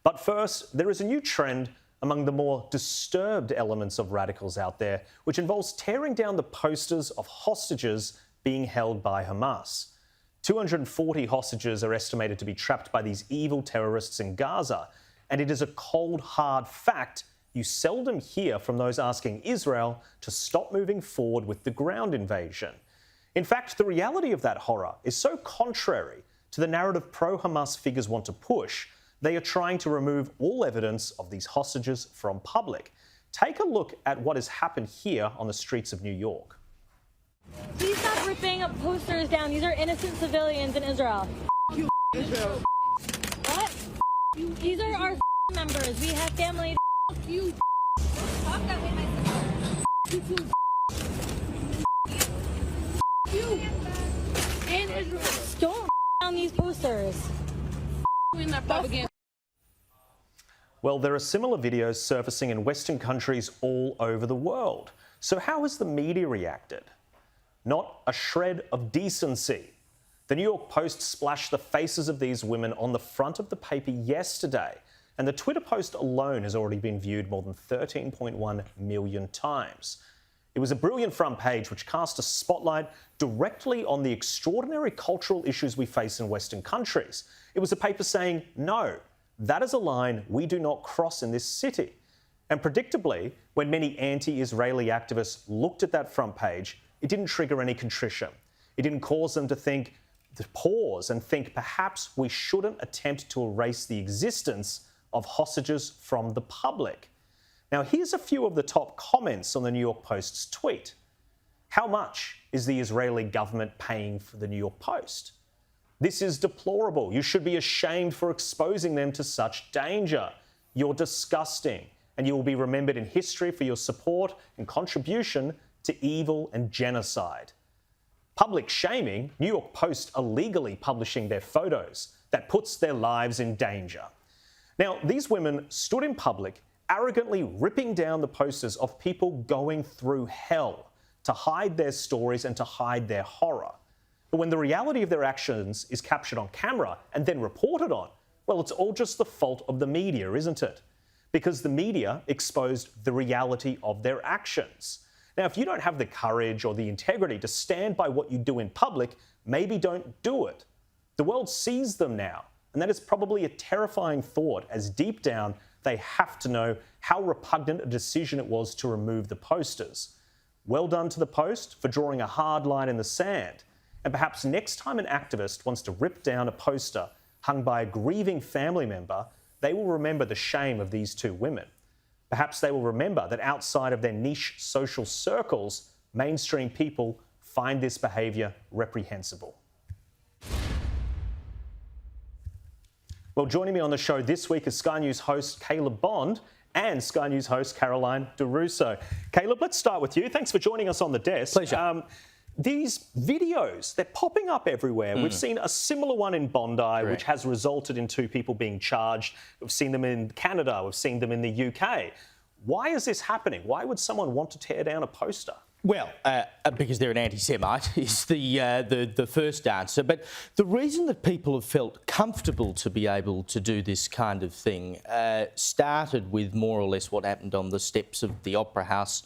But first, there is a new trend among the more disturbed elements of radicals out there, which involves tearing down the posters of hostages being held by Hamas. 240 hostages are estimated to be trapped by these evil terrorists in Gaza, and it is a cold, hard fact you seldom hear from those asking Israel to stop moving forward with the ground invasion. In fact, the reality of that horror is so contrary to the narrative pro-Hamas figures want to push, they are trying to remove all evidence of these hostages from public. Take a look at what has happened here on the streets of New York. Please stop ripping up posters down. These are innocent civilians in Israel. You, Israel. What? You. These are our members. We have family. You. Talk that way, my sister. You. And Israel. Don't down these posters. In that propaganda. Well, there are similar videos surfacing in Western countries all over the world. So how has the media reacted? Not a shred of decency. The New York Post splashed the faces of these women on the front of the paper yesterday, and the Twitter post alone has already been viewed more than 13.1 million times. It was a brilliant front page which cast a spotlight directly on the extraordinary cultural issues we face in Western countries. It was a paper saying, no, that is a line we do not cross in this city. And predictably, when many anti-Israeli activists looked at that front page, it didn't trigger any contrition. It didn't cause them to pause and think perhaps we shouldn't attempt to erase the existence of hostages from the public. Now, here's a few of the top comments on the New York Post's tweet. How much is the Israeli government paying for the New York Post? This is deplorable. You should be ashamed for exposing them to such danger. You're disgusting, and you will be remembered in history for your support and contribution to evil and genocide. Public shaming, New York Post illegally publishing their photos. That puts their lives in danger. Now, these women stood in public, arrogantly ripping down the posters of people going through hell to hide their stories and to hide their horror. But when the reality of their actions is captured on camera and then reported on, well, it's all just the fault of the media, isn't it? Because the media exposed the reality of their actions. Now, if you don't have the courage or the integrity to stand by what you do in public, maybe don't do it. The world sees them now, and that is probably a terrifying thought, as deep down they have to know how repugnant a decision it was to remove the posters. Well done to the Post for drawing a hard line in the sand. And perhaps next time an activist wants to rip down a poster hung by a grieving family member, they will remember the shame of these two women. Perhaps they will remember that outside of their niche social circles, mainstream people find this behaviour reprehensible. Well, joining me on the show this week is Sky News host Caleb Bond and Sky News host Caroline DeRusso. Caleb, let's start with you. Thanks for joining us on the desk. Pleasure. These videos, they're popping up everywhere. We've seen a similar one in Bondi, which has resulted in 2 people being charged. We've seen them in Canada. We've seen them in the UK. Why is this happening? Why would someone want to tear down a poster? Well, because they're an anti-Semite is the first answer. But the reason that people have felt comfortable to be able to do this kind of thing started with more or less what happened on the steps of the Opera House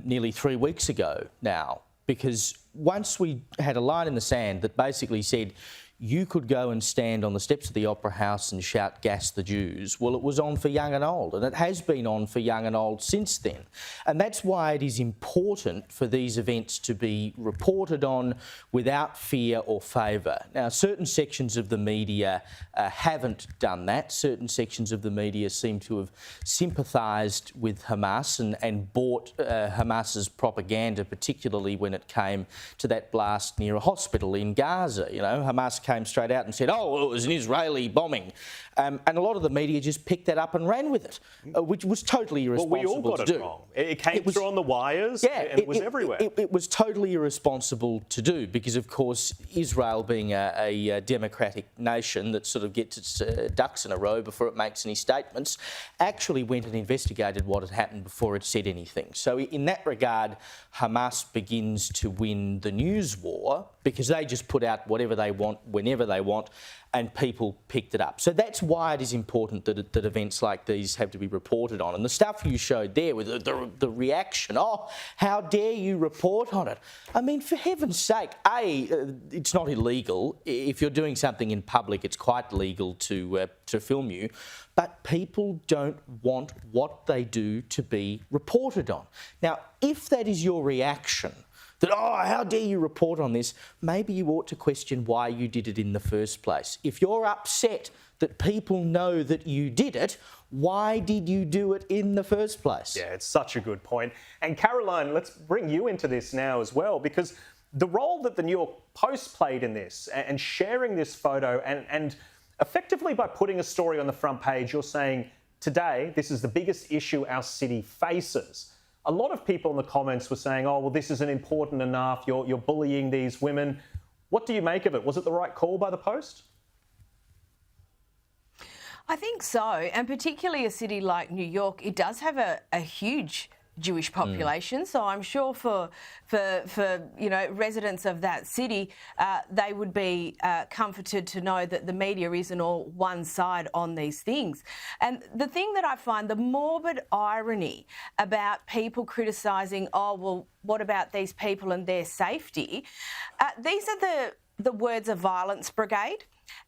nearly 3 weeks ago now. Because once we had a line in the sand that basically said you could go and stand on the steps of the Opera House and shout "Gas the Jews," well, it was on for young and old, and it has been on for young and old since then. And that's why it is important for these events to be reported on without fear or favour. Now, certain sections of the media haven't done that. Certain sections of the media seem to have sympathised with Hamas and bought Hamas's propaganda, particularly when it came to that blast near a hospital in Gaza. You know, Hamas came straight out and said, oh, well, it was an Israeli bombing. And a lot of the media just picked that up and ran with it, which was totally irresponsible to do. Well, we all got it wrong. It came through on the wires, and it was everywhere. It was totally irresponsible to do because, of course, Israel being a democratic nation that sort of gets its ducks in a row before it makes any statements, actually went and investigated what had happened before it said anything. So in that regard, Hamas begins to win the news war because they just put out whatever they want, whenever they want, and people picked it up. So that's why it is important that events like these have to be reported on. And the stuff you showed there with the reaction, oh, how dare you report on it? I mean, for heaven's sake, it's not illegal. If you're doing something in public, it's quite legal to film you. But people don't want what they do to be reported on. Now, if that is your reaction, that, oh, how dare you report on this, maybe you ought to question why you did it in the first place. If you're upset that people know that you did it, why did you do it in the first place? Yeah, it's such a good point. And Caroline, let's bring you into this now as well, because the role that the New York Post played in this and sharing this photo and effectively by putting a story on the front page, you're saying, today, this is the biggest issue our city faces. A lot of people in the comments were saying, oh, well, this isn't important enough. You're bullying these women. What do you make of it? Was it the right call by the Post? I think so. And particularly a city like New York, it does have a huge Jewish population. So I'm sure for residents of that city, they would be comforted to know that the media isn't all one side on these things. And the thing that I find the morbid irony about people criticising, oh, well, what about these people and their safety? These are the Words of Violence Brigade.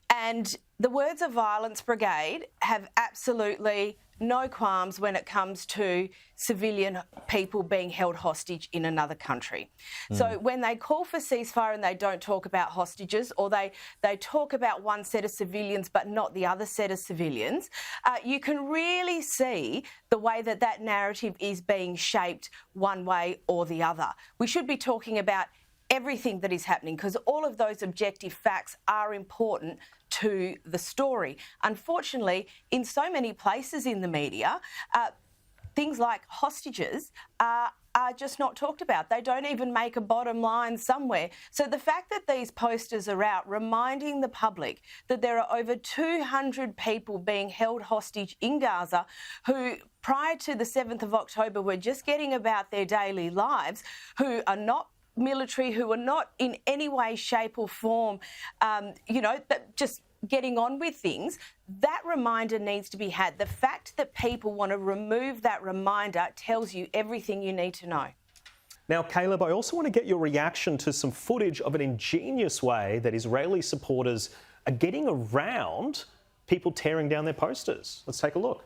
And the Words of Violence Brigade have absolutely no qualms when it comes to civilian people being held hostage in another country. So when they call for ceasefire and they don't talk about hostages, or they talk about one set of civilians but not the other set of civilians, you can really see the way that narrative is being shaped one way or the other. We should be talking about everything that is happening, because all of those objective facts are important to the story. Unfortunately, in so many places in the media, things like hostages are just not talked about. They don't even make a bottom line somewhere. So the fact that these posters are out reminding the public that there are over 200 people being held hostage in Gaza who, prior to the 7th of October, were just getting about their daily lives, who are not military, who are not in any way, shape or form, just getting on with things, that reminder needs to be had. The fact that people want to remove that reminder tells you everything you need to know. Now, Caleb, I also want to get your reaction to some footage of an ingenious way that Israeli supporters are getting around people tearing down their posters. Let's take a look.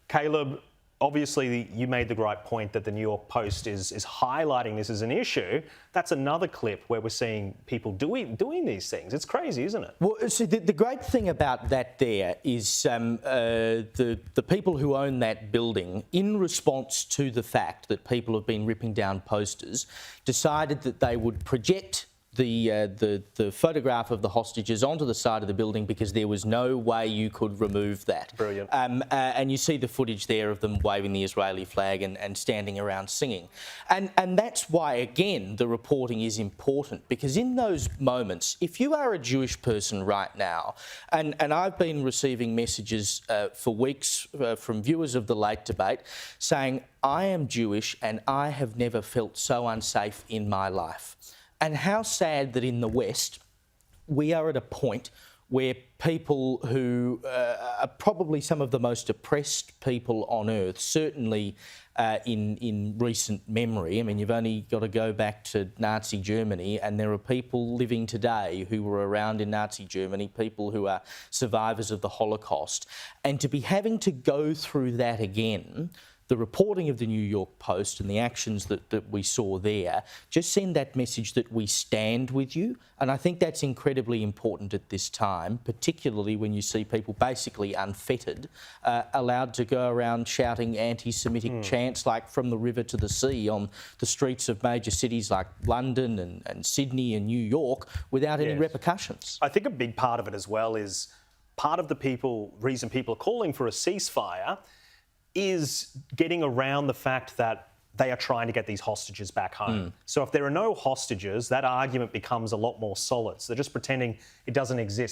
Caleb, obviously you made the right point that the New York Post is highlighting this as an issue. That's another clip where we're seeing people doing these things. It's crazy, isn't it? Well, see, the great thing about that there is the people who own that building, in response to the fact that people have been ripping down posters, decided that they would project the photograph of the hostages onto the side of the building because there was no way you could remove that. Brilliant. And you see the footage there of them waving the Israeli flag and standing around singing. And that's why, again, the reporting is important, because in those moments, if you are a Jewish person right now, and I've been receiving messages for weeks from viewers of the late debate saying, I am Jewish and I have never felt so unsafe in my life. And how sad that in the West, we are at a point where people who are probably some of the most oppressed people on earth, certainly in recent memory. I mean, you've only got to go back to Nazi Germany, and there are people living today who were around in Nazi Germany, people who are survivors of the Holocaust. And to be having to go through that again, the reporting of the New York Post and the actions that we saw there just send that message that we stand with you. And I think that's incredibly important at this time, particularly when you see people basically unfettered, allowed to go around shouting anti-Semitic chants like from the river to the sea on the streets of major cities like London and Sydney and New York without any repercussions. I think a big part of it as well is part of the reason people are calling for a ceasefire is getting around the fact that they are trying to get these hostages back home. So if there are no hostages, that argument becomes a lot more solid. So they're just pretending it doesn't exist.